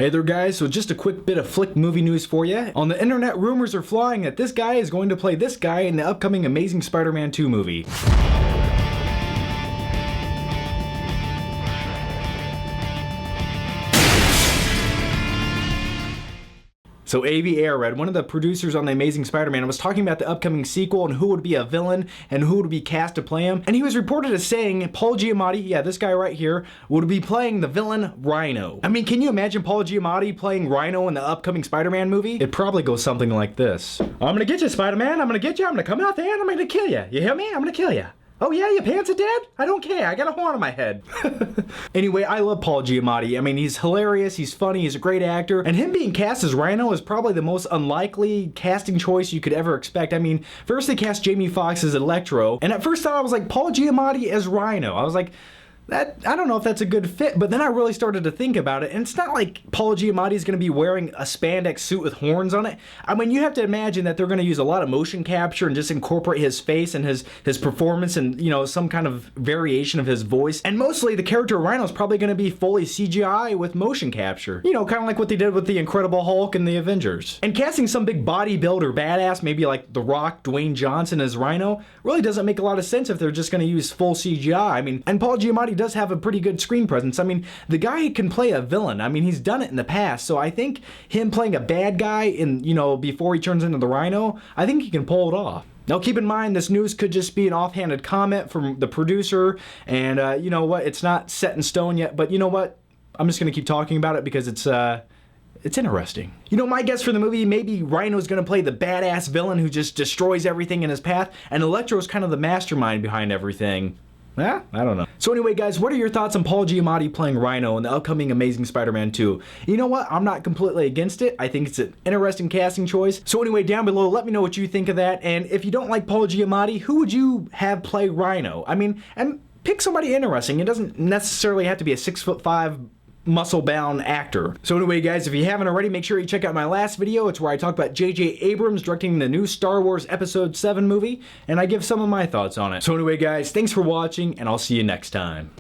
Hey there guys, so just a quick bit of flick movie news for you. On the internet, rumors are flying that this guy is going to play this guy in the upcoming Amazing Spider-Man 2 movie. So A.V. Arad, one of the producers on The Amazing Spider-Man, was talking about the upcoming sequel and who would be a villain and who would be cast to play him. And he was reported as saying Paul Giamatti, yeah, this guy right here, would be playing the villain Rhino. I mean, can you imagine Paul Giamatti playing Rhino in the upcoming Spider-Man movie? It probably goes something like this. I'm gonna get you, Spider-Man. I'm gonna get you. I'm gonna come out there and I'm gonna kill you. You hear me? I'm gonna kill you. Oh yeah, your pants are dead? I don't care, I got a horn on my head. Anyway, I love Paul Giamatti. I mean, he's hilarious, he's funny, he's a great actor, and him being cast as Rhino is probably the most unlikely casting choice you could ever expect. I mean, first they cast Jamie Foxx as Electro, and at first I was like, Paul Giamatti as Rhino. I was like, I don't know if that's a good fit, but then I really started to think about it, and it's not like Paul Giamatti is going to be wearing a spandex suit with horns on it. I mean, you have to imagine that they're going to use a lot of motion capture and just incorporate his face and his performance and, you know, some kind of variation of his voice. And mostly the character of Rhino is probably going to be fully CGI with motion capture. You know, kind of like what they did with the Incredible Hulk and the Avengers. And casting some big bodybuilder badass, maybe like The Rock, Dwayne Johnson as Rhino, really doesn't make a lot of sense if they're just going to use full CGI. I mean, and Paul Giamatti does have a pretty good screen presence. I mean, the guy can play a villain. I mean, he's done it in the past, so I think him playing a bad guy in, you know, before he turns into the Rhino, I think he can pull it off. Now keep in mind, this news could just be an offhanded comment from the producer, and you know what, it's not set in stone yet, but you know what, I'm just gonna keep talking about it because it's interesting. You know, my guess for the movie, maybe Rhino's gonna play the badass villain who just destroys everything in his path, and Electro's kind of the mastermind behind everything. Yeah, I don't know. So anyway, guys, what are your thoughts on Paul Giamatti playing Rhino in the upcoming Amazing Spider-Man 2? You know what? I'm not completely against it. I think it's an interesting casting choice. So anyway, down below, let me know what you think of that. And if you don't like Paul Giamatti, who would you have play Rhino? I mean, and pick somebody interesting. It doesn't necessarily have to be a 6'5" muscle-bound actor. So anyway, guys, if you haven't already, make sure you check out my last video. It's where I talk about J.J. Abrams directing the new Star Wars Episode 7 movie, and I give some of my thoughts on it. So anyway, guys, thanks for watching, and I'll see you next time.